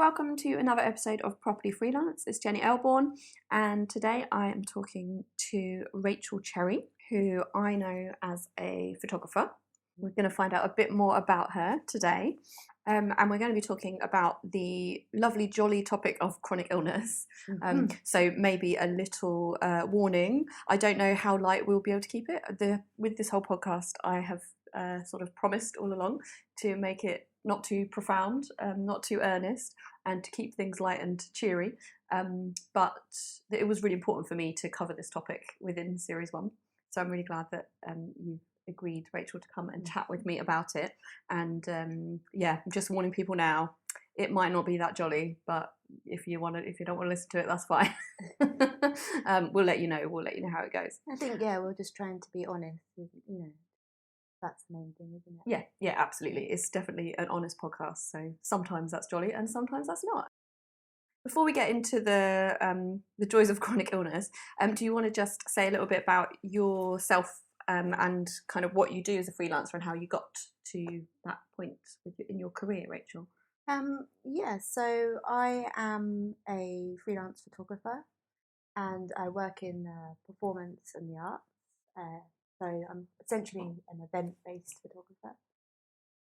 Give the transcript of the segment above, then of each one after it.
welcome to another episode of Properly Freelance. It's Jenny Elborn, and today I am talking to Rachel Cherry, who I know as a photographer. We're going to find out a bit more about her today, and we're going to be talking about the lovely, jolly topic of chronic illness. So maybe a little warning. I don't know how light we'll be able to keep it. With this whole podcast, I have sort of promised all along to make it not too profound, not too earnest, and to keep things light and cheery. But it was really important for me to cover this topic within Series 1. So I'm really glad that you've agreed, Rachel, to come and chat with me about it. And just warning people now, it might not be that jolly, but if you don't want to listen to it, that's fine. We'll let you know how it goes. I think we're just trying to be honest, that's the main thing, isn't it? Yeah, absolutely. It's definitely an honest podcast. So sometimes that's jolly and sometimes that's not. Before we get into the joys of chronic illness, do you want to just say a little bit about yourself and kind of what you do as a freelancer and how you got to that point in your career, Rachel? So I am a freelance photographer and I work in performance and the arts. So I'm essentially an event-based photographer.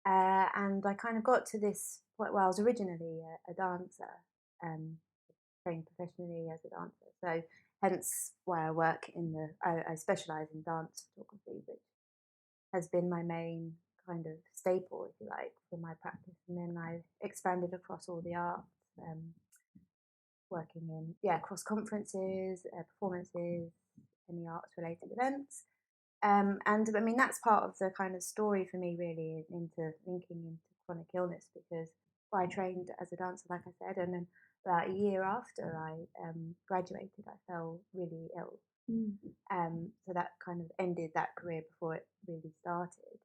And I kind of got to this point where I was originally a dancer, trained professionally as a dancer. So hence why I work I specialise in dance photography, which has been my main kind of staple, if you like, for my practice. And then I expanded across all the arts, working in across conferences, performances, any arts-related events. And I mean, that's part of the kind of story for me, really, into linking into chronic illness, because I trained as a dancer, like I said, and then about a year after I graduated, I fell really ill. So that kind of ended that career before it really started.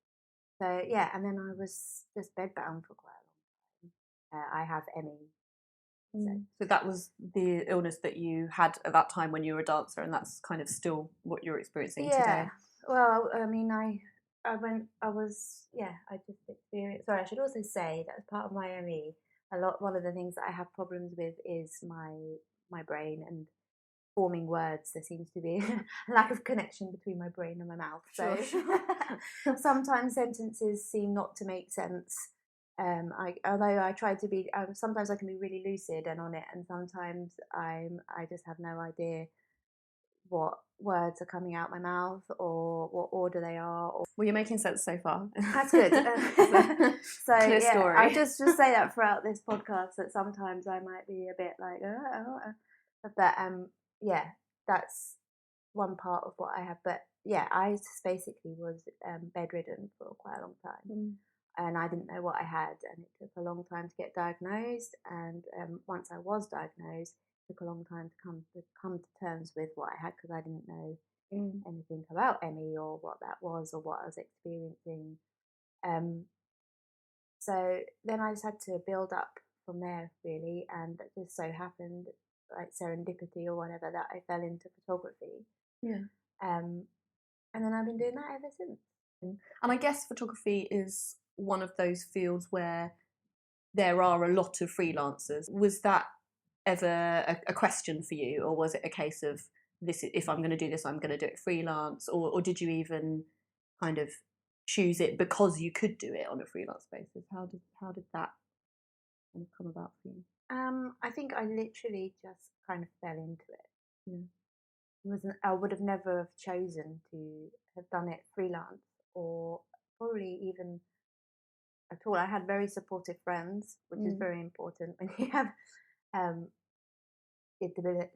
So, and then I was just bedbound for quite a long time. I have ME. So that was the illness that you had at that time when you were a dancer, and that's kind of still what you're experiencing today. Well, I mean, I just experienced. Sorry, I should also say that as part of my ME, one of the things that I have problems with is my brain and forming words. There seems to be a lack of connection between my brain and my mouth. So sometimes sentences seem not to make sense. Although I try to be, sometimes I can be really lucid and on it, and sometimes I just have no idea what words are coming out my mouth or what order they are. Well, you're making sense so far. That's good. So clear story. I just say that throughout this podcast, that sometimes I might be a bit like, but that's one part of what I have. But I just basically was bedridden for quite a long time. And I didn't know what I had, and it took a long time to get diagnosed. And once I was diagnosed, it took a long time to come to terms with what I had, because I didn't know anything about ME or what that was or what I was experiencing. So then I just had to build up from there, really, and it just so happened, like serendipity or whatever, that I fell into photography. And then I've been doing that ever since. And I guess photography is one of those fields where there are a lot of freelancers. Was that ever a question for you, or was it a case of this? If I'm going to do this, I'm going to do it freelance, or did you even kind of choose it because you could do it on a freelance basis? How did that kind of come about for you? I think I literally just kind of fell into it. I would have never have chosen to have done it freelance, or probably even at all. I had very supportive friends, which is very important when you have a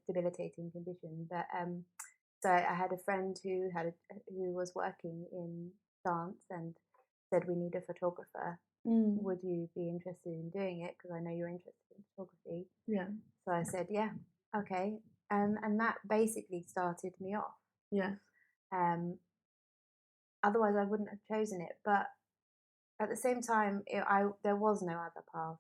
debilitating condition. But so I had a friend who was working in dance and said, "We need a photographer. Would you be interested in doing it? Because I know you're interested in photography." Yeah. So I said, "Yeah, okay." And that basically started me off. Yeah. Otherwise, I wouldn't have chosen it. But at the same time, there was no other path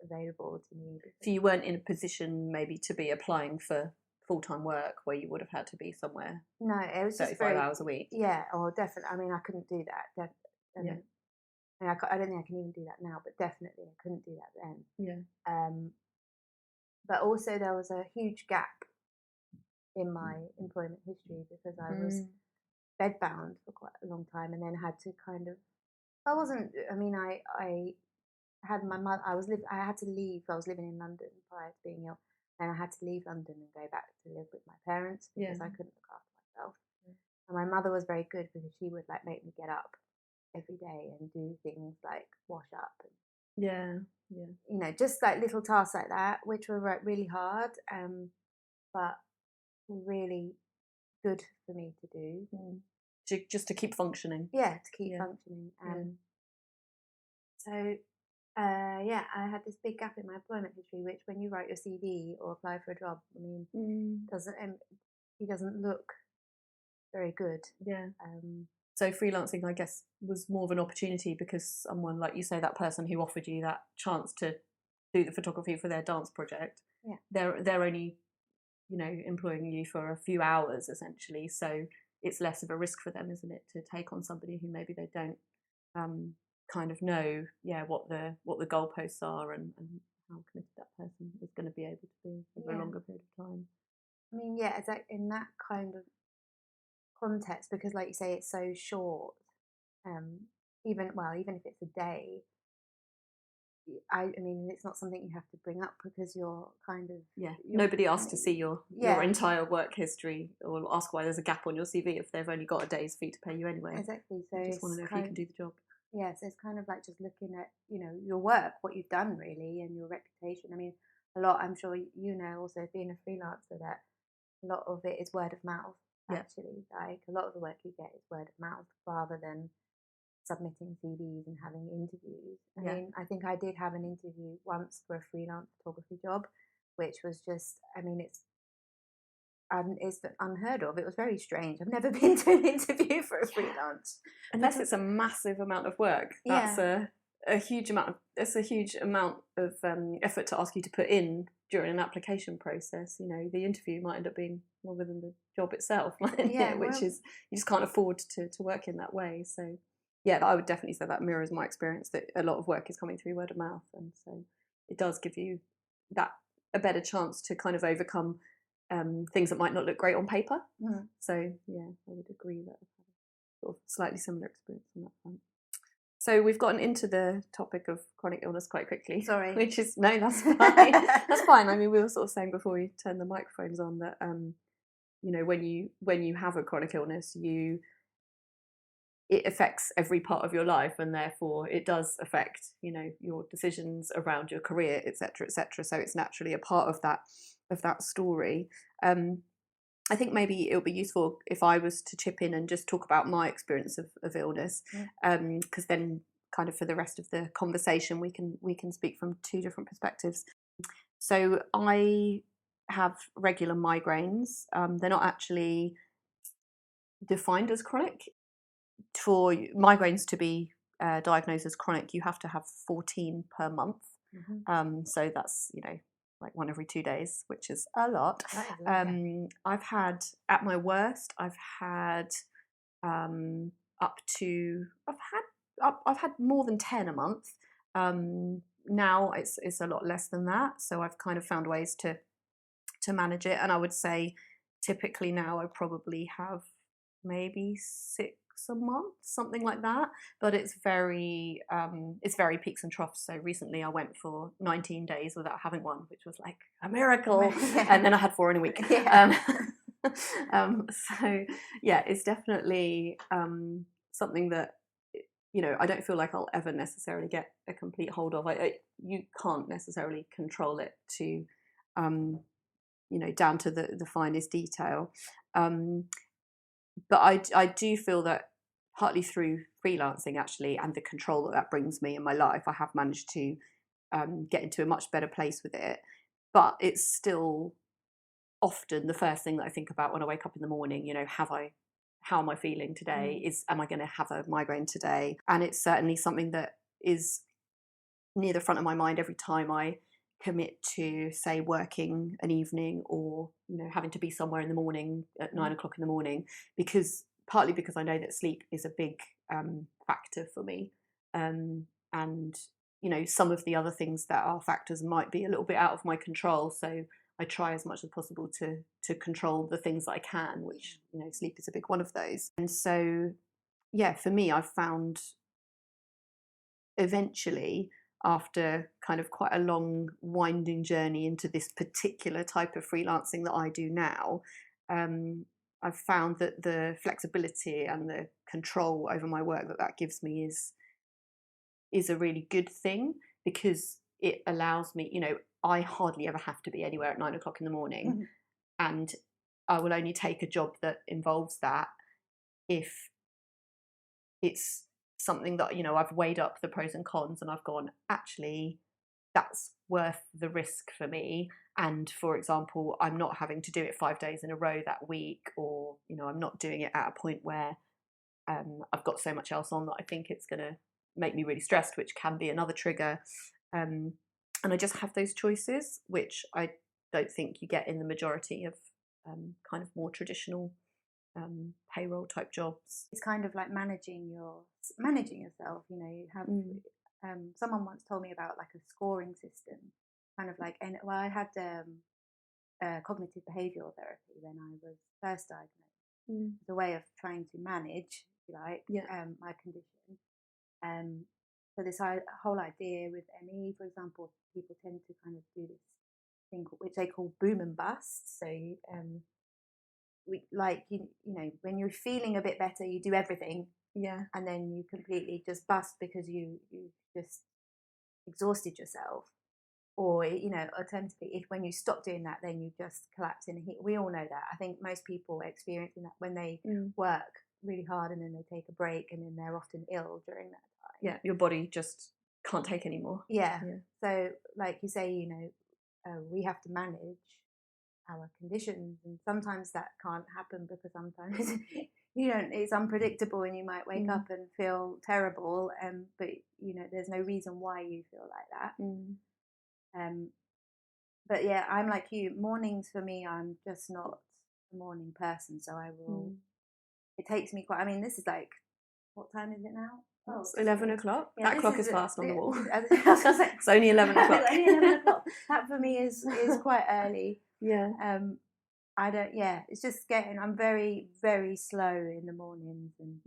available to me. So you weren't in a position maybe to be applying for full-time work where you would have had to be somewhere. No, it was 35 hours a week. Yeah, or definitely. I mean, I couldn't do that. I mean, I don't think I can even do that now, but definitely I couldn't do that then. Yeah. but also there was a huge gap in my employment history because I was bedbound for quite a long time, and then had to kind of. I wasn't. I mean, I had my mother. I had to leave. I was living in London prior to being ill, and I had to leave London and go back to live with my parents because I couldn't look after myself. And my mother was very good because she would like make me get up every day and do things like wash up and you know, just like little tasks like that, which were really hard, but really good for me to do. Just to keep functioning. Yeah, to keep functioning. So, yeah, I had this big gap in my employment history, which when you write your CV or apply for a job, I mean, it doesn't look very good. Yeah. So freelancing, I guess, was more of an opportunity because someone, like you say, that person who offered you that chance to do the photography for their dance project, they're only, you know, employing you for a few hours essentially. So it's less of a risk for them, isn't it, to take on somebody who maybe they don't kind of know, what the goalposts are and how committed that person is going to be able to be over a longer period of time. I mean, yeah, it's like in that kind of context, because like you say, it's so short. Even if it's a day, I mean, it's not something you have to bring up because you're kind of nobody asks to see your entire work history or ask why there's a gap on your CV if they've only got a day's fee to pay you anyway. Exactly. So I just want to know if you can do the job. Yeah, so it's kind of like just looking at, you know, your work, what you've done really, and your reputation. I mean, a lot, I'm sure you know, also being a freelancer, that a lot of it is word of mouth, actually. Like, a lot of the work you get is word of mouth rather than submitting CVs and having interviews. I mean, I think I did have an interview once for a freelance photography job, which was just, I mean, it's unheard of. It was very strange. I've never been to an interview for a freelance, unless it's a massive amount of work. That's a huge amount of effort to ask you to put in during an application process. You know, the interview might end up being longer than the job itself, which is, you just can't afford to work in that way. So I would definitely say that mirrors my experience, that a lot of work is coming through word of mouth, and so it does give you a better chance to kind of overcome things that might not look great on paper. So I would agree that I've had a sort of slightly similar experience on that front. So we've gotten into the topic of chronic illness quite quickly. Sorry. Which is, no, that's fine. That's fine. I mean, we were sort of saying before we turned the microphones on that you know, when you have a chronic illness, it affects every part of your life, and therefore it does affect, you know, your decisions around your career, etc., etc. So it's naturally a part of that story. I think maybe it would be useful if I was to chip in and just talk about my experience of illness, because then kind of for the rest of the conversation we can speak from two different perspectives. So I have regular migraines. They're not actually defined as chronic. For migraines to be diagnosed as chronic, you have to have 14 per month. So that's, you know, like one every 2 days, which is a lot. I've had, at my worst, I've had more than 10 a month. Now it's a lot less than that. So I've kind of found ways to manage it, and I would say typically now I probably have maybe 6 a month, something like that, but it's very peaks and troughs. So recently I went for 19 days without having one, which was like a miracle. And then I had 4 in a week. So it's definitely something that, you know, I don't feel like I'll ever necessarily get a complete hold of. You can't necessarily control it to you know, down to the finest detail, but I do feel that partly through freelancing, actually, and the control that brings me in my life, I have managed to get into a much better place with it. But it's still often the first thing that I think about when I wake up in the morning. You know, how am I feeling today? Am I going to have a migraine today? And it's certainly something that is near the front of my mind every time I commit to, say, working an evening, or, you know, having to be somewhere in the morning at 9 o'clock in the morning, partly because I know that sleep is a big factor for me, and some of the other things that are factors might be a little bit out of my control. So I try as much as possible to control the things that I can, which, sleep is a big one of those. And so, yeah, for me, I've found eventually, after kind of quite a long, winding journey into this particular type of freelancing that I do now, I've found that the flexibility and the control over my work that gives me is a really good thing, because it allows me, I hardly ever have to be anywhere at 9 o'clock in the morning. Mhm. And I will only take a job that involves that if it's something that, I've weighed up the pros and cons and I've gone, actually, that's worth the risk for me. And for example, I'm not having to do it 5 days in a row that week, or, I'm not doing it at a point where I've got so much else on that I think it's going to make me really stressed, which can be another trigger. And I just have those choices, which I don't think you get in the majority of kind of more traditional payroll type jobs. It's kind of like managing yourself. You have someone once told me about like a scoring system, kind of like, and well, I had cognitive behavioural therapy when I was first diagnosed. It's a way of trying to manage, if you like, my condition. So this whole idea with ME, for example, people tend to kind of do this thing which they call boom and bust. So when you're feeling a bit better, you do everything, and then you completely just bust because you just exhausted yourself. Or alternatively, if when you stop doing that, then you just collapse in a heap. We all know that. I think most people experiencing that when they work really hard and then they take a break, and then they're often ill during that time. Yeah, your body just can't take anymore. Yeah. So, like you say, we have to manage our conditions, and sometimes that can't happen because sometimes it's unpredictable, and you might wake up and feel terrible, but there's no reason why you feel like that. But yeah, I'm like you. Mornings for me, I'm just not a morning person, so I will. It takes me quite. I mean, this is like, what time is it now? Oh, it's 11 o'clock. Yeah, that clock is fast on the wall. It's only 11 o'clock. It's only 11 o'clock. That for me is quite early. Yeah. I don't. Yeah, it's just I'm very, very slow in the mornings, and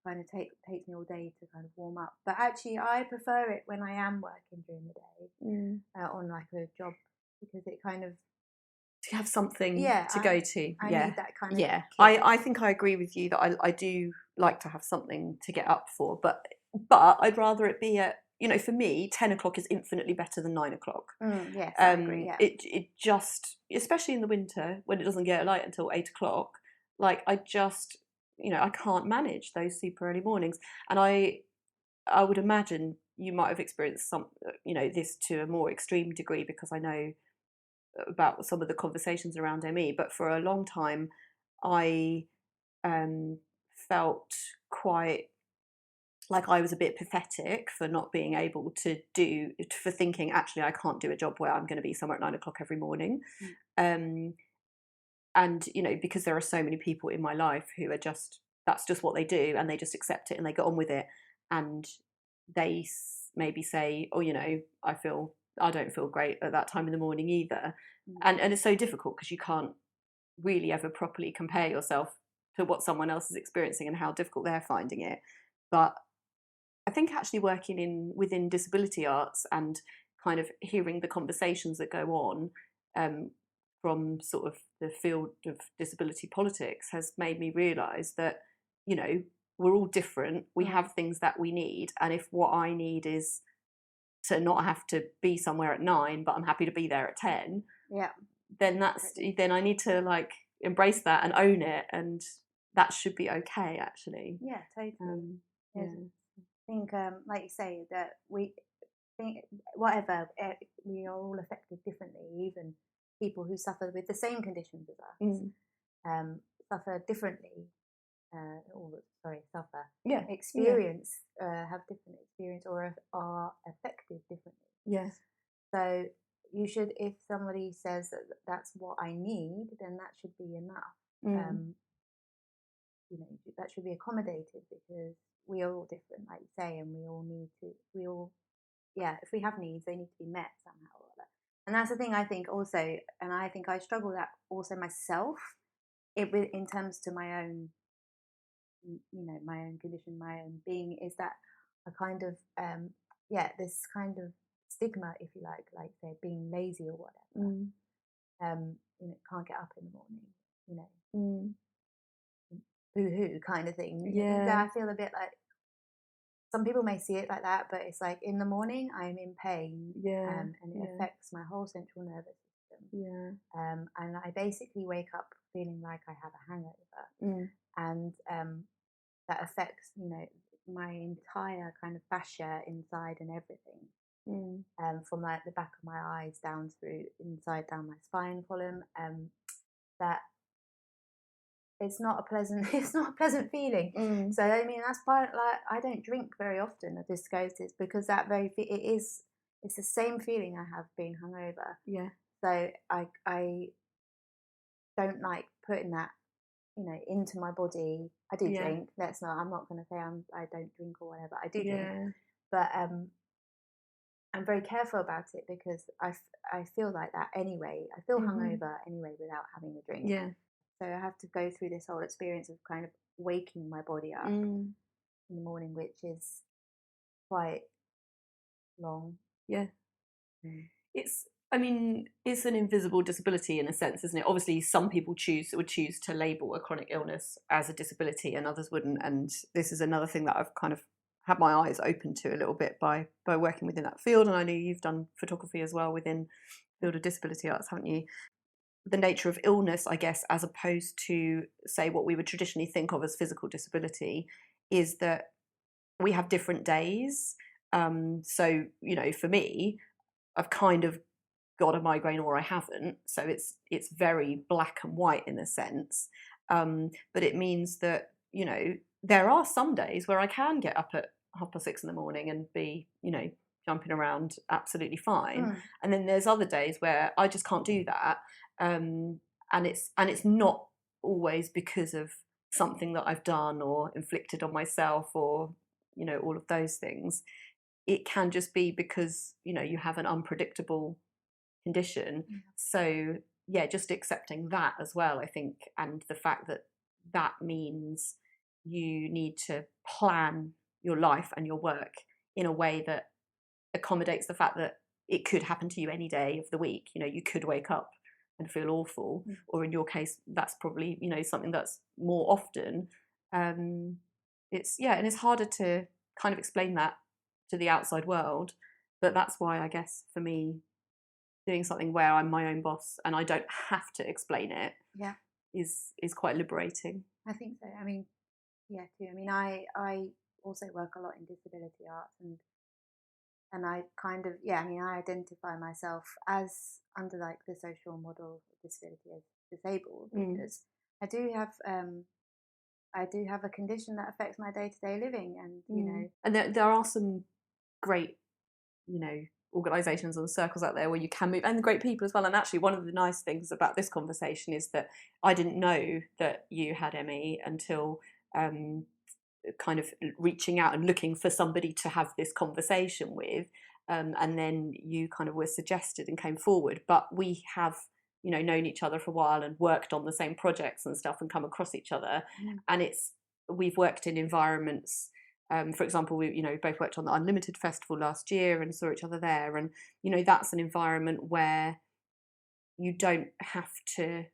kind of takes me all day to kind of warm up. But actually, I prefer it when I am working during the day on like a job, because it kind of to have something to go to. I need that kind of kick. I think I agree with you that I do like to have something to get up for, but I'd rather it be at, for me, 10 o'clock is infinitely better than 9 o'clock. Yes, I agree. Yeah. It just, especially in the winter when it doesn't get light until 8 o'clock, like I just, I can't manage those super early mornings. And I would imagine you might have experienced some, this to a more extreme degree, because I know about some of the conversations around ME, but for a long time I felt quite like I was a bit pathetic for not being able for thinking, actually, I can't do a job where I'm going to be somewhere at 9 o'clock every morning. And, because there are so many people in my life who are that's just what they do, and they just accept it and they get on with it. And they maybe say, oh, I don't feel great at that time in the morning either. And it's so difficult because you can't really ever properly compare yourself to what someone else is experiencing and how difficult they're finding it. But I think actually working within disability arts and kind of hearing the conversations that go on from sort of the field of disability politics has made me realise that, we're all different. We have things that we need. And if what I need is to not have to be somewhere at 9, but I'm happy to be there at 10, then I need to like embrace that and own it, and that should be okay, actually. Yeah, totally. I think, like you say, that we think whatever, we are all affected differently. Even people who suffer with the same conditions as us suffer differently. Experience have different experience, or are affected differently. Yes. So you should, if somebody says that that's what I need, then that should be enough. That should be accommodated, because we are all different, like you say, and we all if we have needs, they need to be met somehow or other. And that's the thing I think also, and I think I struggle with that also myself, in terms to my own, my own condition, my own being, is that a kind of, this kind of stigma, if you like say being lazy or whatever. Can't get up in the morning, boo-hoo kind of thing. Yeah. I feel a bit like, some people may see it like that, but it's like, in the morning I'm in pain, Yeah. and it affects my whole central nervous system. Yeah. And I basically wake up feeling like I have a hangover, and that affects, my entire kind of fascia inside and everything, from like the back of my eyes down through inside down my spine column. That it's not a pleasant feeling. So I mean, that's part, like, I don't drink very often, this goes to, because that it's the same feeling I have being hungover. Yeah. So I don't like putting that, into my body. I do drink. I'm not going to say I don't drink or whatever. I do drink, but I'm very careful about it, because I feel like that anyway. I feel hungover anyway without having a drink. Yeah. So I have to go through this whole experience of kind of waking my body up in the morning, which is quite long. Yeah. I mean, it's an invisible disability in a sense, isn't it? Obviously, some people would choose to label a chronic illness as a disability, and others wouldn't. And this is another thing that I've kind of had my eyes open to a little bit by working within that field. And I know you've done photography as well within the field of disability arts, haven't you? The nature of illness, I guess, as opposed to, say, what we would traditionally think of as physical disability, is that we have different days. So, for me, I've kind of got a migraine or I haven't. So it's very black and white in a sense. But it means that, there are some days where I can get up at 6:30 in the morning and be, jumping around absolutely fine. And then there's other days where I just can't do that. And it's not always because of something that I've done or inflicted on myself or, all of those things. It can just be because, you have an unpredictable condition. So yeah, just accepting that as well, I think, and the fact that that means you need to plan your life and your work in a way that accommodates the fact that it could happen to you any day of the week. You could wake up and feel awful, or in your case, that's probably something that's more often. And it's harder to kind of explain that to the outside world, but that's why I guess for me, doing something where I'm my own boss and I don't have to explain it, is quite liberating. I think so. I mean, too. I mean, I also work a lot in disability arts, and I kind of, I identify myself as under like the social model of disability as disabled, because I do have a condition that affects my day-to-day living, and and there are some great organisations and circles out there where you can move, and great people as well. And actually, one of the nice things about this conversation is that I didn't know that you had ME until kind of reaching out and looking for somebody to have this conversation with, and then you kind of were suggested and came forward. But we have known each other for a while and worked on the same projects and stuff and come across each other, and we've worked in environments. For example, we both worked on the Unlimited Festival last year and saw each other there, and that's an environment where you don't have to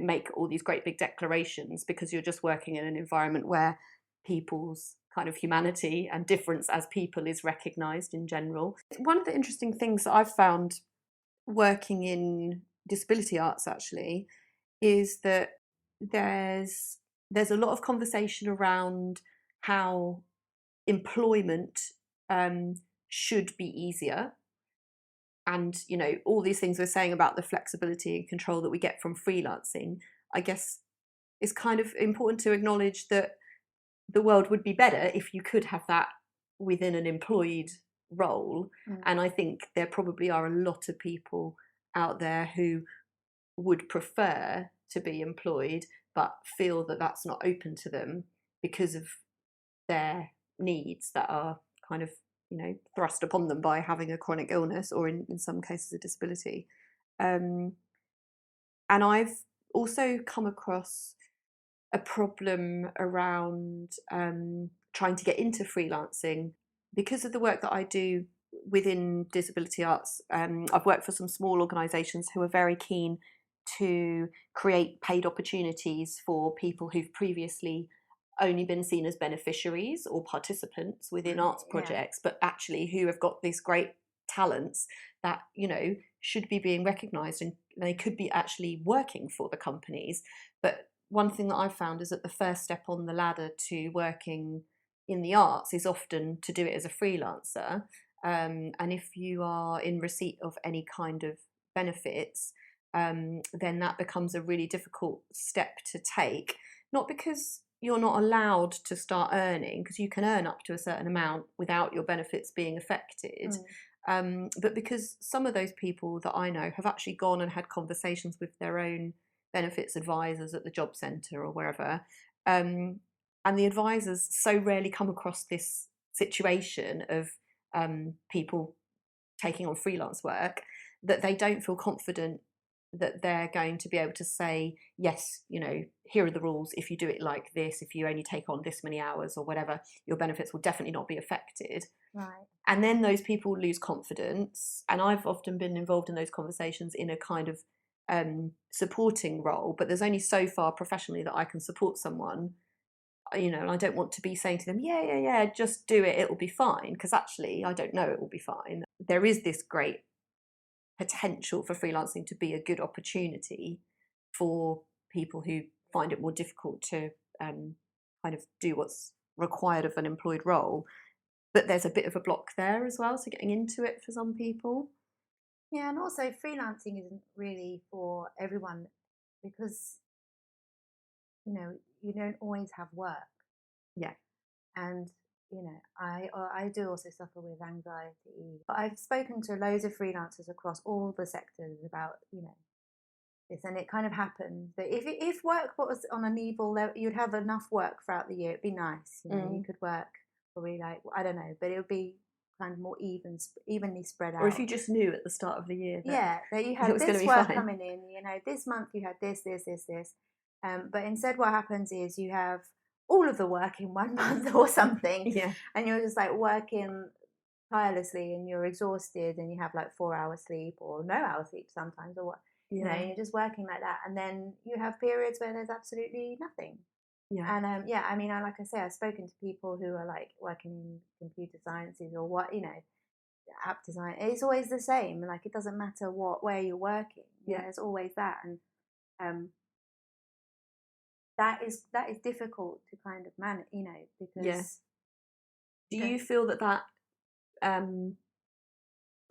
make all these great big declarations, because you're just working in an environment where people's kind of humanity and difference as people is recognised in general. One of the interesting things that I've found working in disability arts actually is that there's a lot of conversation around how employment should be easier, and all these things we're saying about the flexibility and control that we get from freelancing. I guess it's kind of important to acknowledge that the world would be better if you could have that within an employed role. And I think there probably are a lot of people out there who would prefer to be employed but feel that that's not open to them because of their needs that are kind of thrust upon them by having a chronic illness, or in some cases a disability. And I've also come across a problem around trying to get into freelancing because of the work that I do within disability arts. I've worked for some small organisations who are very keen to create paid opportunities for people who've previously only been seen as beneficiaries or participants within arts projects, but actually who have got these great talents that should be being recognised, and they could be actually working for the companies. But one thing that I've found is that the first step on the ladder to working in the arts is often to do it as a freelancer. And if you are in receipt of any kind of benefits, then that becomes a really difficult step to take. Not because you're not allowed to start earning, because you can earn up to a certain amount without your benefits being affected. But because some of those people that I know have actually gone and had conversations with their own benefits advisors at the job centre or wherever, and the advisors so rarely come across this situation of people taking on freelance work that they don't feel confident that they're going to be able to say, yes, here are the rules. If you do it like this, if you only take on this many hours or whatever, your benefits will definitely not be affected. Right. And then those people lose confidence. And I've often been involved in those conversations in a kind of supporting role, but there's only so far professionally that I can support someone, and I don't want to be saying to them, yeah, just do it, it'll be fine, because actually I don't know it will be fine. There is this great potential for freelancing to be a good opportunity for people who find it more difficult to kind of do what's required of an employed role. But there's a bit of a block there as well, so getting into it for some people. Yeah, and also freelancing isn't really for everyone, because you don't always have work. Yeah. And I do also suffer with anxiety. But I've spoken to loads of freelancers across all the sectors about this, and it kind of happened that if work was on an equal level, you'd have enough work throughout the year. It'd be nice, you could work probably, like, I don't know, but it would be kind of more evenly spread out. Or if you just knew at the start of the year that you had this work coming in, this month you had this. But instead what happens is you have all of the work in one month or something. Yeah. And you're just like working tirelessly, and you're exhausted, and you have like 4 hours sleep or no hours sleep sometimes, or what. You're just working like that, and then you have periods where there's absolutely nothing. Yeah. And like I say, I've spoken to people who are like working in computer sciences or what, app design. It's always the same. Like, it doesn't matter where you're working. There's always that, and that is difficult to kind of manage, because. Do you feel that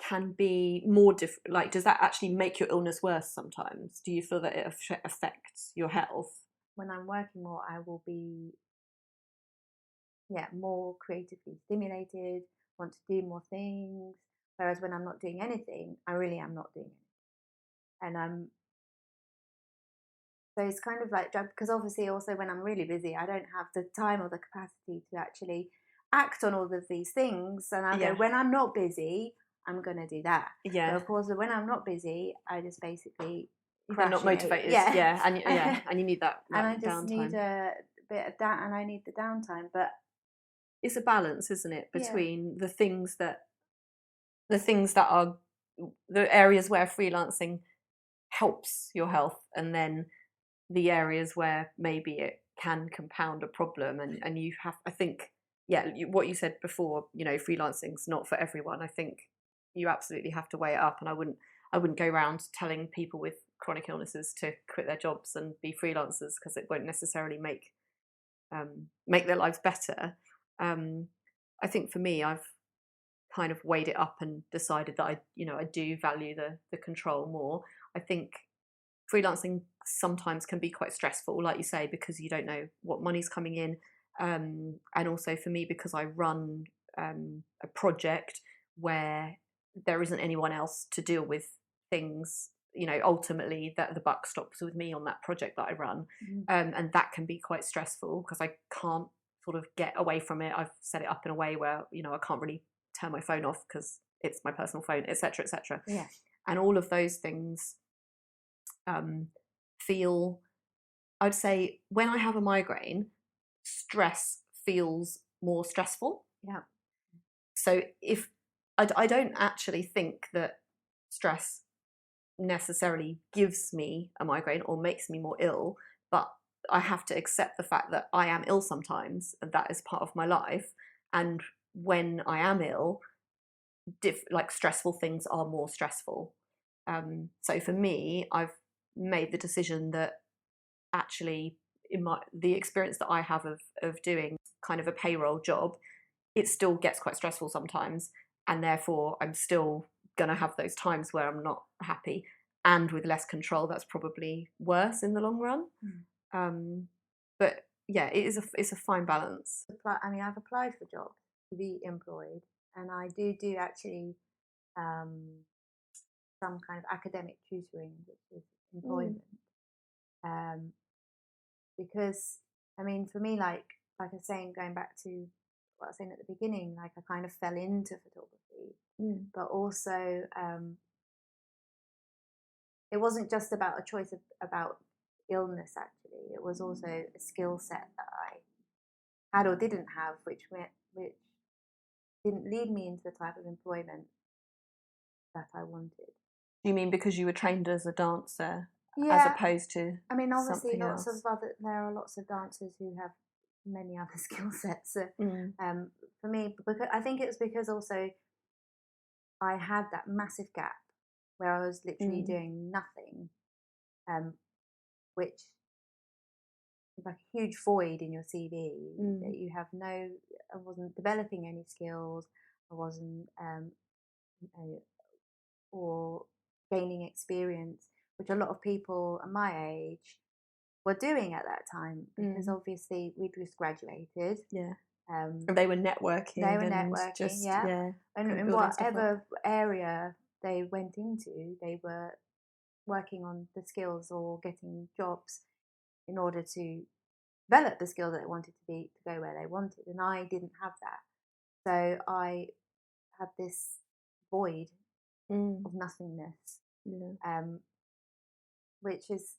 can be more different? Like, does that actually make your illness worse sometimes? Do you feel that it affects your health? When I'm working more, I will be more creatively stimulated, want to do more things. Whereas when I'm not doing anything, I really am not doing anything. And so it's kind of like, because obviously also when I'm really busy, I don't have the time or the capacity to actually act on all of these things. And I go, when I'm not busy, I'm going to do that. Yeah. But of course, when I'm not busy, I just basically You're not motivated. And you need that and I just downtime. need a bit of that, and I need the downtime. But it's a balance, isn't it, between the things that are the areas where freelancing helps your health, and then the areas where maybe it can compound a problem, and you have, I think, what you said before, freelancing's not for everyone. I think you absolutely have to weigh it up, and I wouldn't go around telling people with chronic illnesses to quit their jobs and be freelancers, because it won't necessarily make their lives better. I think for me, I've kind of weighed it up and decided that I do value the control more. I think freelancing sometimes can be quite stressful, like you say, because you don't know what money's coming in, and also for me, because I run a project where there isn't anyone else to deal with things, ultimately that the buck stops with me on that project that I run. And that can be quite stressful because I can't sort of get away from it. I've set it up in a way where I can't really turn my phone off because it's my personal phone, etc., etc. Yeah. And all of those things feel, I'd say, when I have a migraine, stress feels more stressful. Yeah. So if I don't actually think that stress necessarily gives me a migraine or makes me more ill, but I have to accept the fact that I am ill sometimes, and that is part of my life. And when I am ill, like stressful things are more stressful. So for me, I've made the decision that actually, in the experience that I have of doing kind of a payroll job, it still gets quite stressful sometimes, and therefore I'm still gonna have those times where I'm not happy, and with less control, that's probably worse in the long run. But yeah, it's a fine balance. I mean, I've applied for jobs to be employed, and I do actually some kind of academic tutoring, which is employment. Because I mean, for me, like I was saying, going back to what I was saying at the beginning, like I kind of fell into photography, but also it wasn't just about a choice about illness. Actually, it was also a skill set that I had or didn't have, which didn't lead me into the type of employment that I wanted. You mean because you were trained as a dancer, Yeah, as opposed to? I mean, obviously, there are lots of dancers who have many other skill sets. For me, because I think it's because also I had that massive gap where I was literally doing nothing, which is like a huge void in your CV that you have no. I wasn't developing any skills. I wasn't or gaining experience, which a lot of people at my age were doing at that time, because obviously we'd just graduated. Yeah. And they were networking. Yeah. And in whatever area they went into, they were working on the skills or getting jobs in order to develop the skills that they wanted to go where they wanted. And I didn't have that. So I had this void of nothingness, which has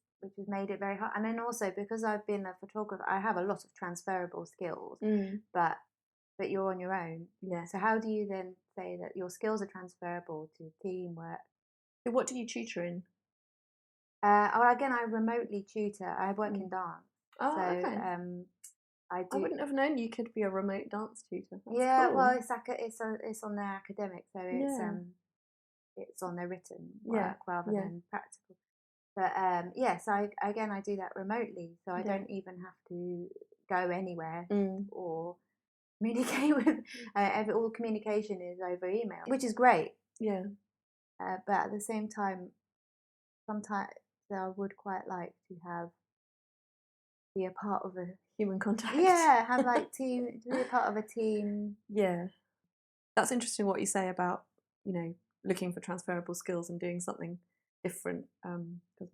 made it very hard. And then also because I've been a photographer, I have a lot of transferable skills, but you're on your own. Yeah. So how do you then say that your skills are transferable to teamwork? So what do you tutor in? Again, I remotely tutor. I work in dance. Oh, so, okay. I wouldn't have known you could be a remote dance tutor. That's cool. Well, it's on their academic, so it's on their written work rather than practical. But so I do that remotely, so I don't even have to go anywhere or communicate with. All communication is over email, which is great. Yeah. But at the same time, sometimes I would quite like to be a part of a human contact. Yeah, have to be a part of a team. Yeah, that's interesting what you say about looking for transferable skills and doing something different. Because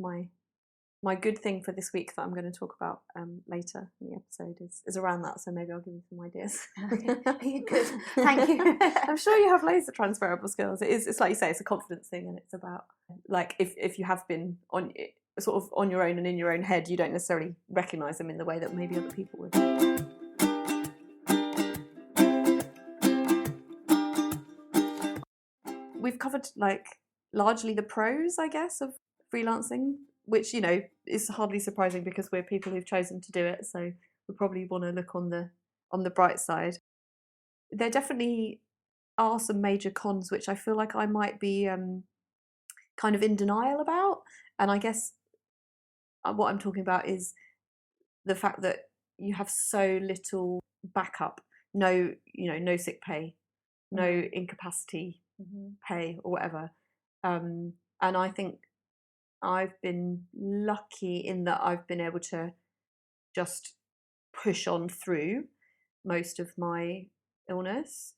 my good thing for this week that I'm going to talk about later in the episode is around that. So maybe I'll give you some ideas. Okay. Good, thank you. I'm sure you have loads of transferable skills. It's like you say, it's a confidence thing, and it's about like if you have been sort of on your own and in your own head, you don't necessarily recognise them in the way that maybe other people would. We've covered largely the pros, I guess, of freelancing, which is hardly surprising because we're people who've chosen to do it, so we probably want to look on the bright side. There definitely are some major cons which I feel like I might be kind of in denial about, and I guess what I'm talking about is the fact that you have so little backup, no sick pay, no incapacity pay or whatever, and I think I've been lucky in that I've been able to just push on through most of my illness.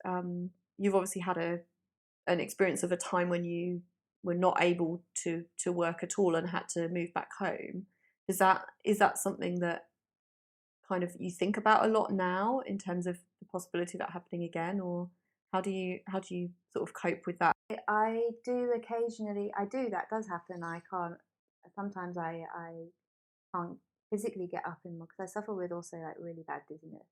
You've obviously had an experience of a time when you were not able to work at all and had to move back home. Is that something that kind of you think about a lot now in terms of the possibility of that happening again, or How do you sort of cope with that? I do occasionally. That does happen. I can't. Sometimes I can't physically get up in because I suffer with also like really bad dizziness.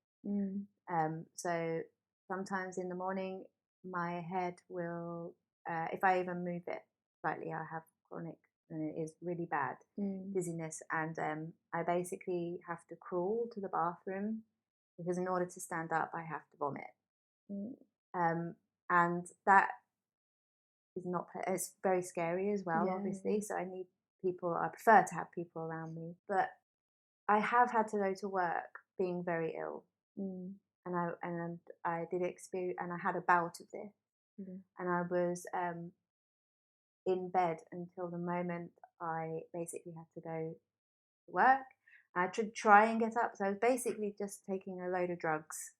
So sometimes in the morning, my head will, if I even move it slightly, I have chronic, and it is really bad dizziness, and I basically have to crawl to the bathroom because in order to stand up, I have to vomit. And that is not. It's very scary as well, obviously. So I need people. I prefer to have people around me, but I have had to go to work being very ill, and I did experience, and I had a bout of this, and I was in bed until the moment I basically had to go to work. I should try and get up, so I was basically just taking a load of drugs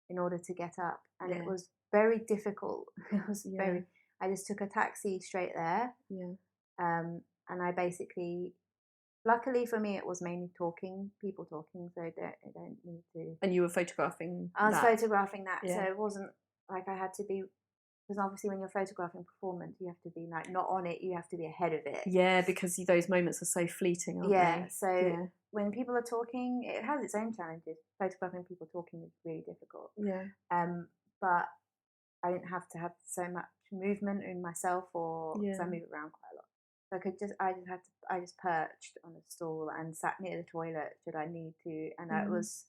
in order to get up, and it was very difficult. It was very. I just took a taxi straight there, and I basically. Luckily for me, it was mainly people talking, so I don't need to. And you were photographing I was that? photographing that, so it wasn't like I had to be, because obviously when you're photographing performance, you have to be like not on it, you have to be ahead of it. Yeah, because those moments are so fleeting, aren't they? So when people are talking, it has its own challenges. Photographing people talking is really difficult. But I didn't have to have so much movement in myself, or because I move around quite a lot. So I just perched on a stool and sat near the toilet should I need to, and it was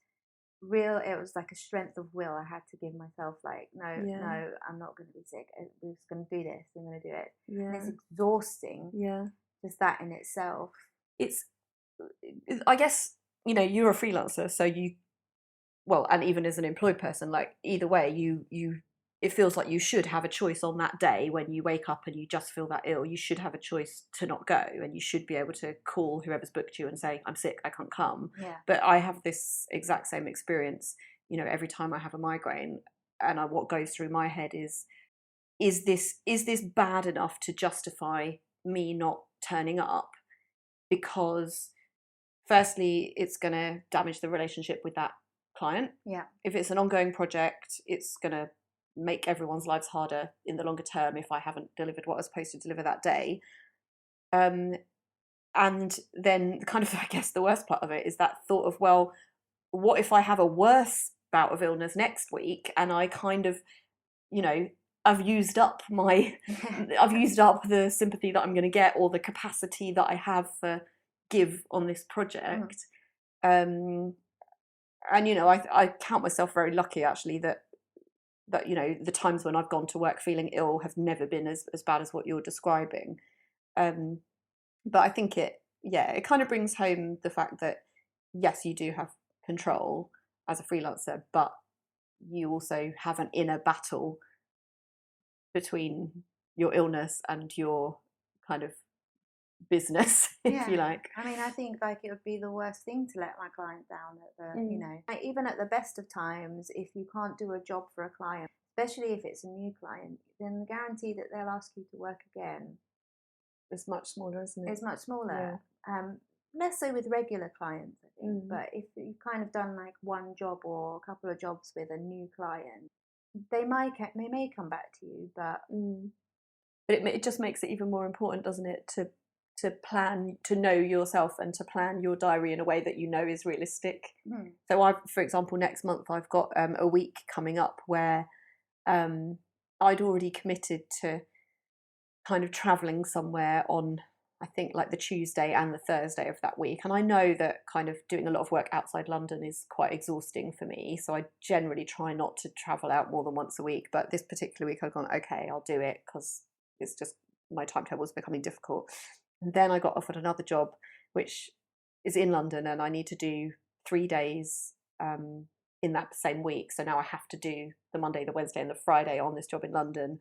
real. It was like a strength of will. I had to give myself like, no, I'm not going to be sick. We're just going to do this. We're going to do it. And it's exhausting. Just that in itself. I guess you're a freelancer, so and even as an employed person, like either way, it feels like you should have a choice on that day when you wake up and you just feel that ill. You should have a choice to not go, and you should be able to call whoever's booked you and say, I'm sick, I can't come. But I have this exact same experience, every time I have a migraine, and what goes through my head is this bad enough to justify me not turning up? Because firstly, it's going to damage the relationship with that client. If it's an ongoing project, it's going to make everyone's lives harder in the longer term if I haven't delivered what I was supposed to deliver that day. And then kind of, I guess the worst part of it is that thought of, well, what if I have a worse bout of illness next week and I kind of, I've used up the sympathy that I'm going to get, or the capacity that I have for give on this project. And I count myself very lucky actually that the times when I've gone to work feeling ill have never been as bad as what you're describing. But I think it kind of brings home the fact that yes, you do have control as a freelancer, but you also have an inner battle between your illness and your kind of business, if you like. I mean, I think like it would be the worst thing to let my client down at the, like, even at the best of times, if you can't do a job for a client, especially if it's a new client, then the guarantee that they'll ask you to work again is much smaller, isn't it? It's much smaller. Less so with regular clients, I think. But if you've kind of done like one job or a couple of jobs with a new client, they may come back to you, but it just makes it even more important, doesn't it, to plan, to know yourself and to plan your diary in a way that is realistic. So for example, next month I've got a week coming up where I'd already committed to kind of travelling somewhere on, I think, like the Tuesday and the Thursday of that week. And I know that kind of doing a lot of work outside London is quite exhausting for me. So I generally try not to travel out more than once a week. But this particular week I've gone, okay, I'll do it because it's just my timetable is becoming difficult. And then I got offered another job, which is in London, and I need to do 3 days in that same week. So now I have to do the Monday, the Wednesday, and the Friday on this job in London.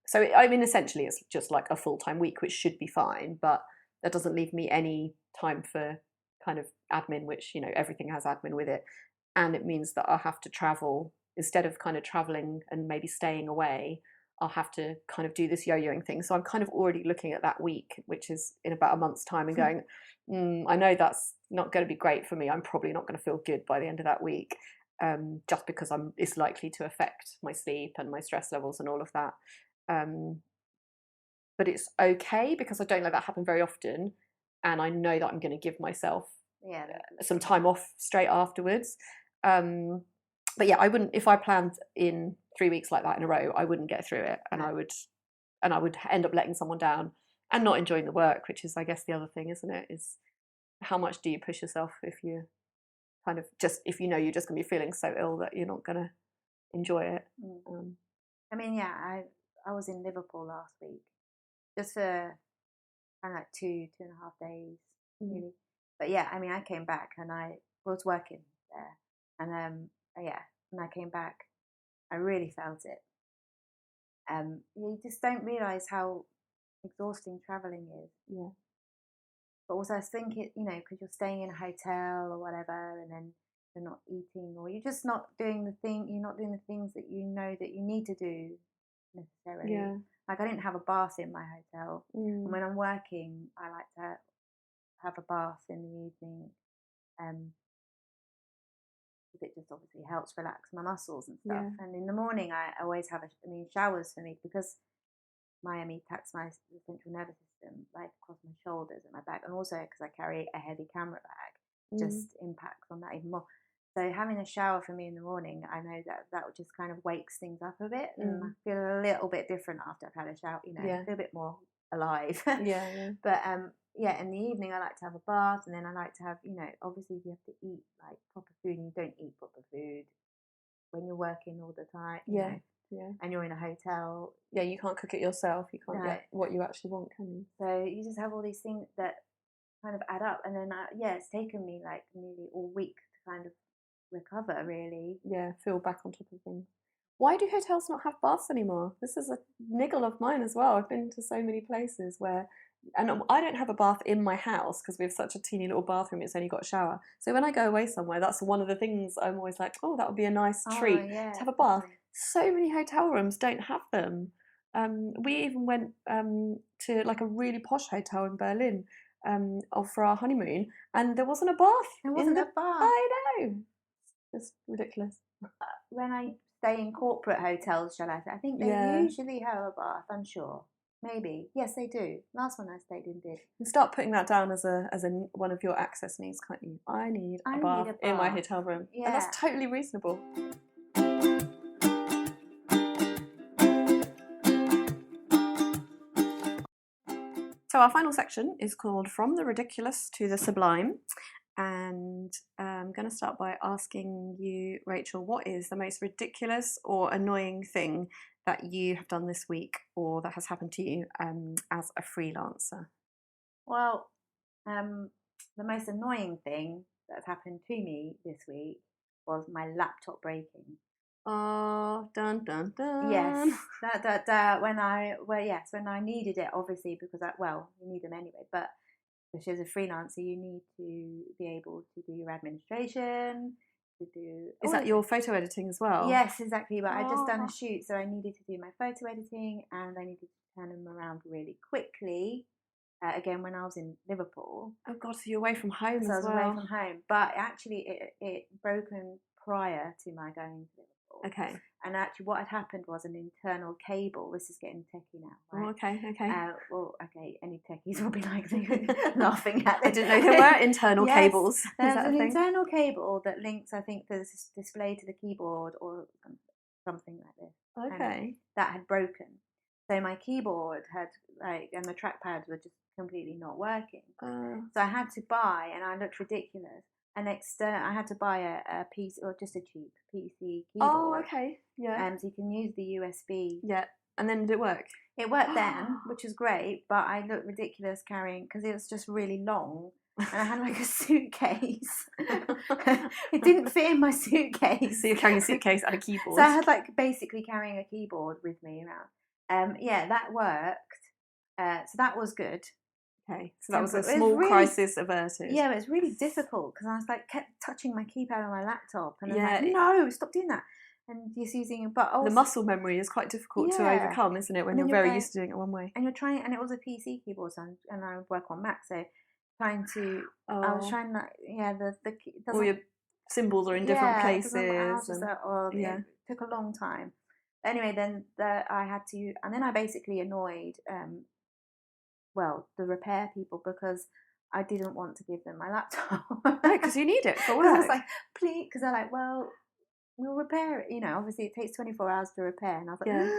So, I mean, essentially, it's just like a full-time week, which should be fine, but that doesn't leave me any time for kind of admin, which, everything has admin with it. And it means that I'll have to travel, instead of kind of traveling and maybe staying away, I'll have to kind of do this yo-yoing thing. So I'm kind of already looking at that week, which is in about a month's time, and going, I know that's not going to be great for me. I'm probably not going to feel good by the end of that week. just because it's likely to affect my sleep and my stress levels and all of that. But it's okay because I don't let that happen very often, and I know that I'm going to give myself some time off straight afterwards. But yeah, I wouldn't, if I planned in 3 weeks like that in a row, I wouldn't get through it, and I would end up letting someone down and not enjoying the work, which is, I guess, the other thing, isn't it? Is how much do you push yourself if you kind of if you know you're just going to be feeling so ill that you're not going to enjoy it. I mean, yeah, I was in Liverpool last week, just for kind of like 2.5 days, really. But yeah, I mean, I came back and I was working there, and yeah, when I came back, I really felt it. You just don't realise how exhausting travelling is. Yeah. But also, I was thinking, you know, because you're staying in a hotel or whatever, and then you're not eating, or you're just not doing you're not doing the things that you know that you need to do necessarily. Yeah. Like, I didn't have a bath in my hotel. And when I'm working, I like to have a bath in the evening. It just obviously helps relax my muscles and stuff. Yeah. And in the morning, I always have showers for me, because Miami attacks my central nervous system, like across my shoulders and my back, and also because I carry a heavy camera bag, just impacts on that even more. So having a shower for me in the morning, I know that just kind of wakes things up a bit, and I feel a little bit different after I've had a shower. You know, I feel a bit more alive. Yeah. But yeah, in the evening I like to have a bath, and then I like to have, you know, obviously you have to eat like proper food, and you don't eat proper food when you're working all the time. You know, and you're in a hotel. Yeah, you can't cook it yourself. You can't get what you actually want, can you? So you just have all these things that kind of add up, and then it's taken me like nearly all week to kind of recover, really. Yeah, feel back on top of things. Why do hotels not have baths anymore? This is a niggle of mine as well. I've been to so many places where, and I don't have a bath in my house because we have such a teeny little bathroom. It's only got a shower. So when I go away somewhere, that's one of the things I'm always like, oh, that would be a nice treat to have a bath. So many hotel rooms don't have them. We even went to like a really posh hotel in Berlin for our honeymoon, and there wasn't a bath. There wasn't a bath. I know. It's ridiculous. When I stay in corporate hotels, shall I say, I think they usually have a bath, I'm sure. Maybe. Yes, they do. Last one I stayed in did. You start putting that down as a one of your access needs, can't you? I need a bath in my hotel room. Yeah. And that's totally reasonable. So our final section is called From the Ridiculous to the Sublime. And I'm going to start by asking you, Rachel, what is the most ridiculous or annoying thing that you have done this week, or that has happened to you as a freelancer? Well, the most annoying thing that's happened to me this week was my laptop breaking. Oh, dun dun dun. Yes, when I needed it, obviously, because you need them anyway, but because as a freelancer, you need to be able to do your administration, to do... Is that your photo editing as well? Yes, exactly. But I'd just done a shoot, so I needed to do my photo editing, and I needed to turn them around really quickly. Again, when I was in Liverpool. Oh God, so you're away from home as well. So I was away from home. But actually, it broken prior to my going to Liverpool. Okay. And actually what had happened was an internal cable. This is getting techie now, right? Oh, okay. Any techies will be like laughing at this. I didn't know there were internal cables. There's an internal cable that links, I think, the display to the keyboard or something like this. Okay. That had broken. So my keyboard had and the trackpads were just completely not working. So I had to buy, and I looked ridiculous. I had to buy a piece, or just a cheap PC keyboard. Oh, okay. Yeah. So you can use the USB. Yeah. And then did it work? It worked then, which was great, but I looked ridiculous carrying, because it was just really long, and I had like a suitcase. It didn't fit in my suitcase. So you're carrying a suitcase and a keyboard. So I had basically carrying a keyboard with me around. Yeah, that worked. So that was good. Okay, so that was a small crisis averted. Yeah, it was really difficult because I was kept touching my keypad on my laptop, and I'm no, stop doing that. And just using it, but also, the muscle memory is quite difficult to overcome, isn't it? When you're very used to doing it one way. And you're trying, and it was a PC keyboard, and I work on Mac, so trying to, I was trying that, all your symbols are in different yeah, places. and I was just like, oh, yeah. it took a long time. Anyway, then I had to, and then I basically annoyed, the repair people because I didn't want to give them my laptop. No, because you need it for work. I was like, please, because they're like, well, we'll repair it. You know, obviously it takes 24 hours to repair, and I was like, Yeah.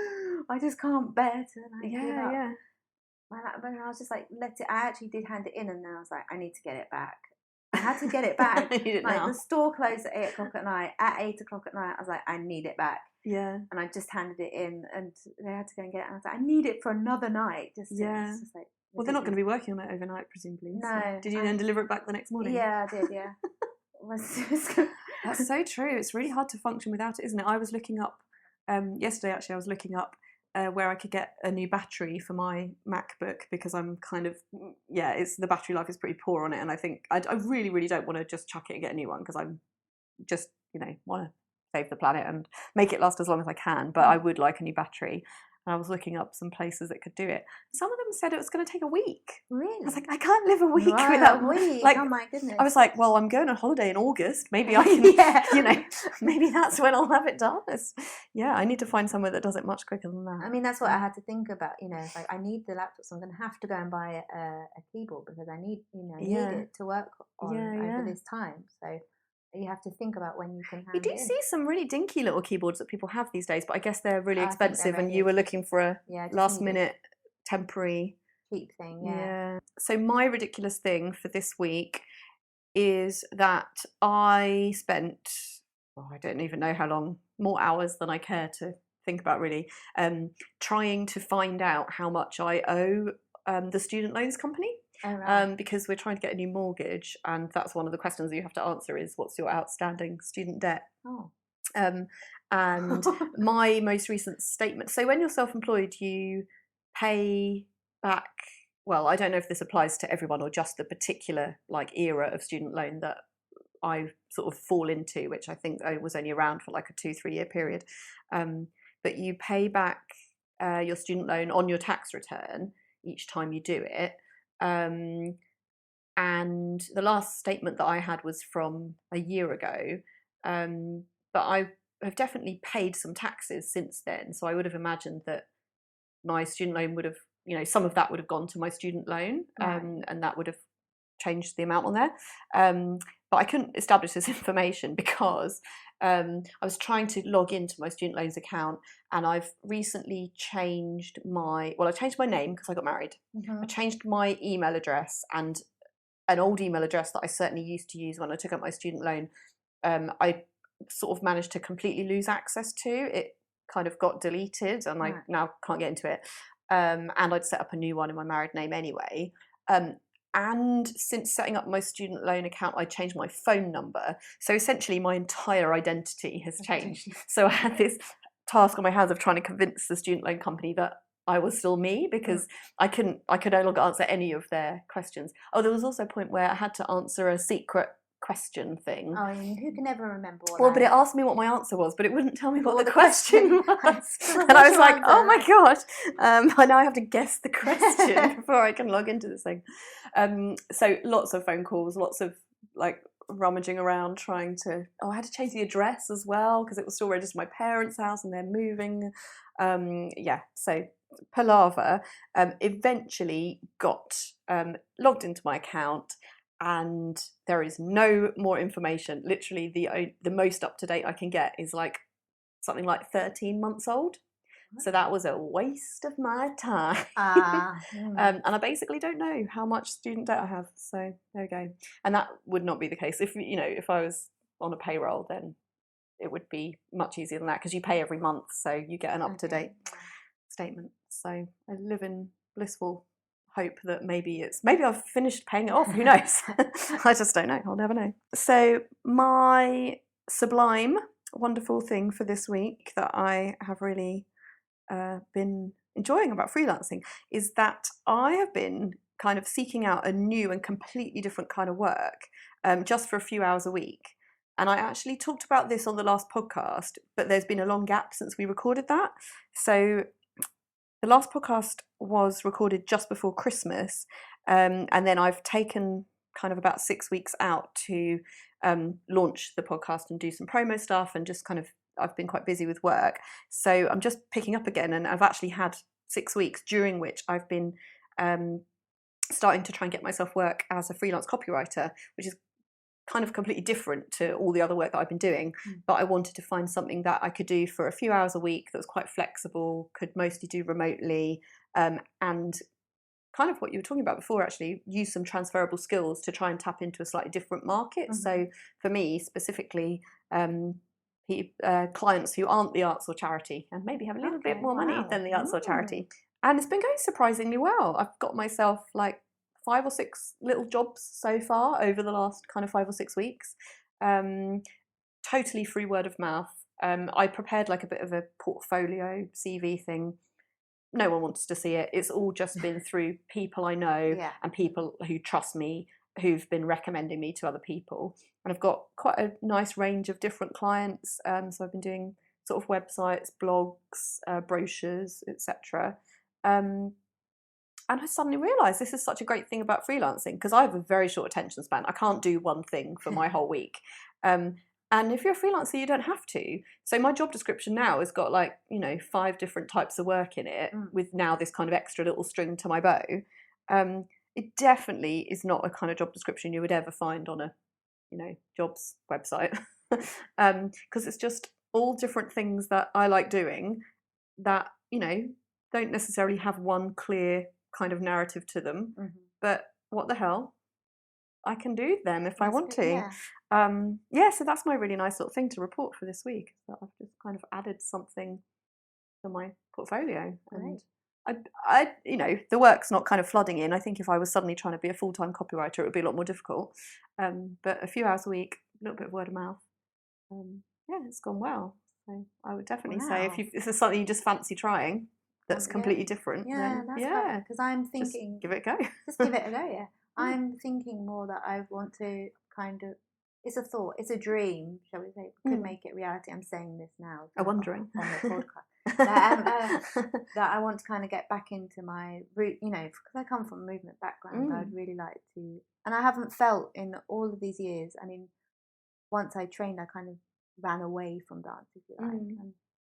I just can't bear to like give up yeah. my laptop. And I was just like, let it. I actually did hand it in, and then I was like, I need to get it back. I had to get it back. I need it Like now. the store closed at 8 o'clock at night. At 8 o'clock at night, I was like, I need it back. Yeah. And I just handed it in, and they had to go and get it. And I was like, I need it for another night. It's just like, well, they're not going to be working on it overnight, presumably. No. So. Did you then deliver it back the next morning? Yeah, I did. Yeah. That's so true. It's really hard to function without it, isn't it? I was looking up yesterday. Actually, I was looking up where I could get a new battery for my MacBook because I'm kind of it's the battery life is pretty poor on it, and I think I really, really don't want to just chuck it and get a new one because I'm just want to save the planet and make it last as long as I can. But I would like a new battery. And I was looking up some places that could do it. Some of them said it was going to take a week. Really? I was like, I can't live a week Right, without a week. Like, oh my goodness! I was like, well, I'm going on holiday in August. Maybe I can, maybe that's when I'll have it done. I need to find somewhere that does it much quicker than that. I mean, that's what I had to think about. It's like I need the laptop, so I'm going to have to go and buy a keyboard because I need, need it to work on over this time. So you have to think about when you can hand You do it in. see some really dinky little keyboards that people have these days, but I guess they're really expensive, and you were looking for a last-minute temporary cheap thing. Yeah. So my ridiculous thing for this week is that I spent, I don't even know how long, more hours than I care to think about really, trying to find out how much I owe the student loans company. Oh, right. Because we're trying to get a new mortgage, and that's one of the questions that you have to answer is what's your outstanding student debt. And my most recent statement, so when you're self-employed you pay back, well, I don't know if this applies to everyone or just the particular era of student loan that I sort of fall into, which I think was only around for like a 2-3 year period, but you pay back your student loan on your tax return each time you do it. And the last statement that I had was from a year ago, but I have definitely paid some taxes since then, so I would have imagined that my student loan would have, some of that would have gone to my student loan, and that would have changed the amount on there, but I couldn't establish this information because I was trying to log into my student loans account, and I've recently changed I changed my name because I got married. I changed my email address, and an old email address that I certainly used to use when I took out my student loan, I sort of managed to completely lose access to. It kind of got deleted, and I now can't get into it. And I'd set up a new one in my married name anyway. And since setting up my student loan account, I changed my phone number. So essentially my entire identity has changed. So I had this task on my hands of trying to convince the student loan company that I was still me, because I could no longer answer any of their questions. Oh, there was also a point where I had to answer a secret question thing. Oh, and who can ever remember what but it asked me what my answer was, but it wouldn't tell me what the question was. And I was like, oh my god, I now have to guess the question before I can log into this thing. So lots of phone calls, lots of rummaging around trying to, I had to change the address as well because it was still registered my parents' house and they're moving. So palaver. Eventually got logged into my account, and there is no more information. Literally the most up to date I can get is something like 13 months old. So that was a waste of my time. And I basically don't know how much student debt I have. So there we go. And that would not be the case. If I was on a payroll, then it would be much easier than that because you pay every month. So you get an up-to-date statement. So I live in blissful hope that maybe I've finished paying it off. Who knows? I just don't know. I'll never know. So my sublime, wonderful thing for this week that I have really been enjoying about freelancing is that I have been kind of seeking out a new and completely different kind of work just for a few hours a week. And I actually talked about this on the last podcast, but there's been a long gap since we recorded that. So the last podcast was recorded just before Christmas, and then I've taken kind of about 6 weeks out to launch the podcast and do some promo stuff, and just kind of, I've been quite busy with work. So I'm just picking up again, and I've actually had 6 weeks during which I've been starting to try and get myself work as a freelance copywriter, which is kind of completely different to all the other work that I've been doing. But I wanted to find something that I could do for a few hours a week that was quite flexible, could mostly do remotely, and kind of what you were talking about before, actually use some transferable skills to try and tap into a slightly different market. So for me specifically, clients who aren't the arts or charity, and maybe have a little bit more money than the arts or charity. And it's been going surprisingly well. I've got myself like 5 or 6 little jobs so far over the last kind of 5 or 6 weeks. Totally through word of mouth. I prepared like a bit of a portfolio CV thing. No one wants to see it. It's all just been through people I know and people who trust me, who've been recommending me to other people. And I've got quite a nice range of different clients. So I've been doing sort of websites, blogs, brochures, etc. And I suddenly realised this is such a great thing about freelancing, because I have a very short attention span. I can't do one thing for my whole week. And if you're a freelancer, you don't have to. So my job description now has got 5 different types of work in it, with now this kind of extra little string to my bow. It definitely is not a kind of job description you would ever find on a, jobs website, because it's just all different things that I like doing that, don't necessarily have one clear kind of narrative to them, but what the hell, I can do them if I want to. So that's my really nice little thing to report for this week, that I've just kind of added something to my portfolio. And I the work's not kind of flooding in. I think if I was suddenly trying to be a full-time copywriter, it would be a lot more difficult, but a few hours a week, a little bit of word of mouth, it's gone well. So I would definitely say, if this is something you just fancy trying that's completely different, then because I'm thinking, just give it a go. Just give it a go. I'm thinking more that I want to kind of, it's a thought, it's a dream, shall we say, could make it reality. I'm saying this now, wondering on the podcast, that I want to kind of get back into my root, because I come from a movement background. I'd really like to, and I haven't felt in all of these years. I mean, once I trained, I kind of ran away from dance, if you like, and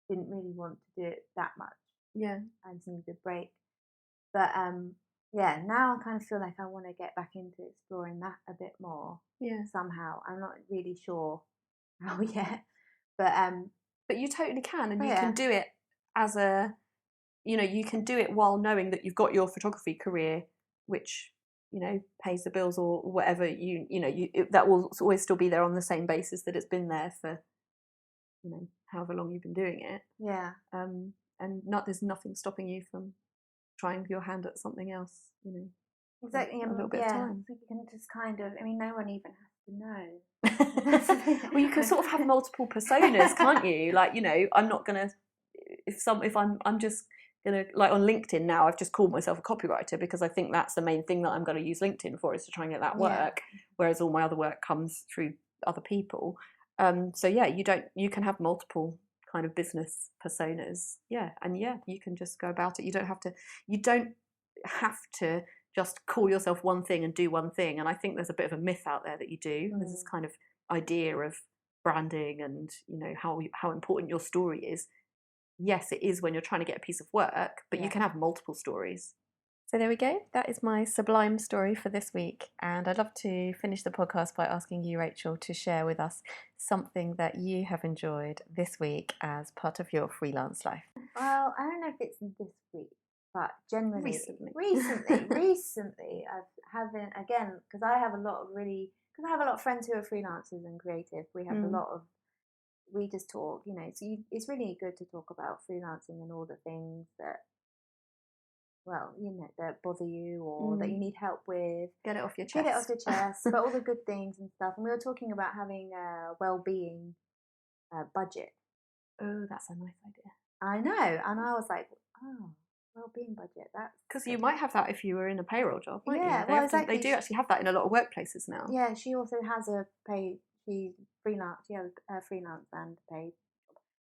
didn't really want to do it that much. I just needed a break. But now I kind of feel like I want to get back into exploring that a bit more. Somehow. I'm not really sure how yet. But you totally can, and you can do it as a, you can do it while knowing that you've got your photography career, which, pays the bills, or whatever, that will always still be there on the same basis that it's been there for, however long you've been doing it. And there's nothing stopping you from trying your hand at something else, exactly. A little bit of time. So you can just kind of, no one even has to know. Well, you can sort of have multiple personas, can't you? I'm not gonna, if I'm just gonna, like on LinkedIn now, I've just called myself a copywriter because I think that's the main thing that I'm going to use LinkedIn for, is to try and get that work, whereas all my other work comes through other people. You can have multiple kind of business personas, and you can just go about it. You don't have to just call yourself one thing and do one thing. And I think there's a bit of a myth out there that you do. There's this kind of idea of branding and how important your story is. Yes, it is when you're trying to get a piece of work, but you can have multiple stories. So there we go. That is my sublime story for this week. And I'd love to finish the podcast by asking you, Rachel, to share with us something that you have enjoyed this week as part of your freelance life. Well, I don't know if it's this week, but generally recently I've having, again, because I have a lot of friends who are freelancers and creative. We have we just talk, so it's really good to talk about freelancing and all the things that, that bother you or that you need help with. Get it off your chest. Get it off your chest, but all the good things and stuff. And we were talking about having a well-being budget. Oh, that's a nice idea. I know. And I was like, well-being budget. That's because you might have that if you were in a payroll job, won't you? Exactly. They do actually have that in a lot of workplaces now. Yeah, she also has a paid. She's freelance. She has a freelance and paid.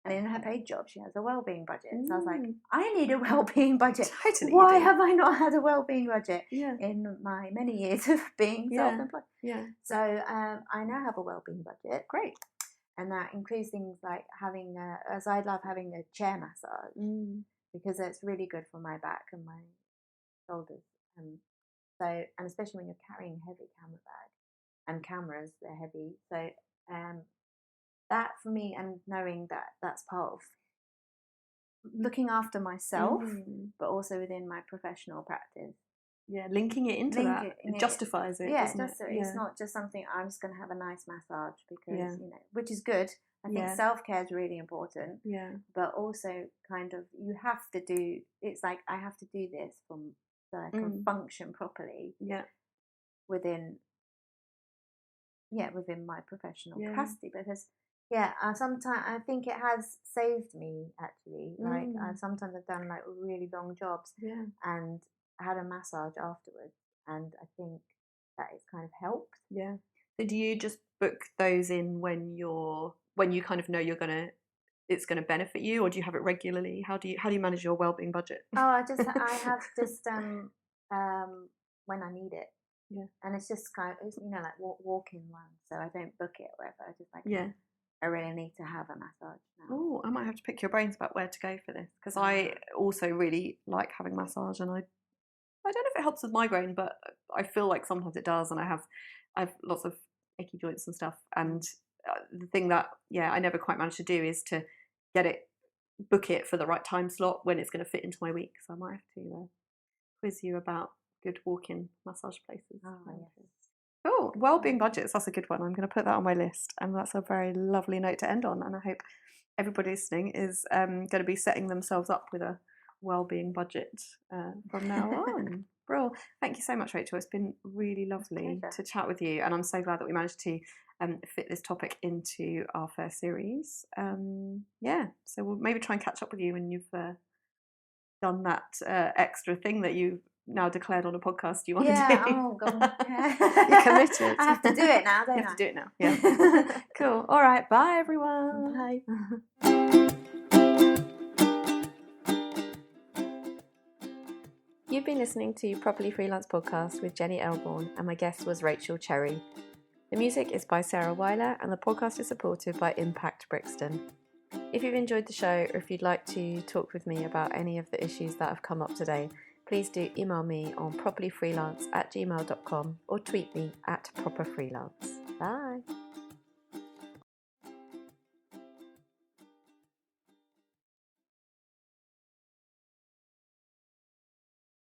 And in her paid job, she has a wellbeing budget. So I was like, Mm. I need a wellbeing budget. Totally. Why have I not had a wellbeing budget Yeah. in my many years of being self-employed? Yeah. So I now have a wellbeing budget. Great. And that includes things like having, as I love having a chair massage because it's really good for my back and my shoulders. So, and especially when you're carrying a heavy camera bag and cameras, they're heavy. So that for me, and knowing that that's part of looking after myself, but also within my professional practice. Yeah, linking it into that. It justifies it. Yeah, doesn't it? It's not just something I'm just going to have a nice massage because, which is good. I think self-care is really important. Yeah. But also kind of, you have to do, it's like I have to do this so I can function properly. Yeah. Within my professional capacity, because sometimes I think it has saved me actually. Like sometimes I've done like really long jobs and I had a massage afterwards, and I think that it's kind of helped. Yeah. So do you just book those in when you kind of know it's gonna benefit you, or do you have it regularly? How do you manage your wellbeing budget? Oh, I have just when I need it. Yeah. And it's just kind of, like walking one, so I don't book it or whatever. I just like, I really need to have a massage now. Oh, I might have to pick your brains about where to go for this, because I also really like having massage, and I don't know if it helps with migraine, but I feel like sometimes it does, and I have lots of achy joints and stuff. And the thing that I never quite managed to do is to book it for the right time slot when it's going to fit into my week. So I might have to quiz you about good walk-in massage places. Oh, yes. Oh, wellbeing budgets, that's a good one. I'm going to put that on my list, and that's a very lovely note to end on. And I hope everybody listening is going to be setting themselves up with a wellbeing budget from now on. Bro, thank you so much, Rachel. It's been really lovely to chat with you, and I'm so glad that we managed to fit this topic into our first series. So we'll maybe try and catch up with you when you've done that extra thing that you now declared on a podcast you want to do. Oh god. You're committed. I have to do it now, don't I? You have to do it now. Yeah. Cool. All right. Bye, everyone. Bye. You've been listening to Properly Freelance podcast with Jenni Elbourne, and my guest was Rachel Cherry. The music is by Sarah Weiler, and the podcast is supported by Impact Brixton. If you've enjoyed the show, or if you'd like to talk with me about any of the issues that have come up today, please do email me on properlyfreelance@gmail.com or tweet me @properfreelance.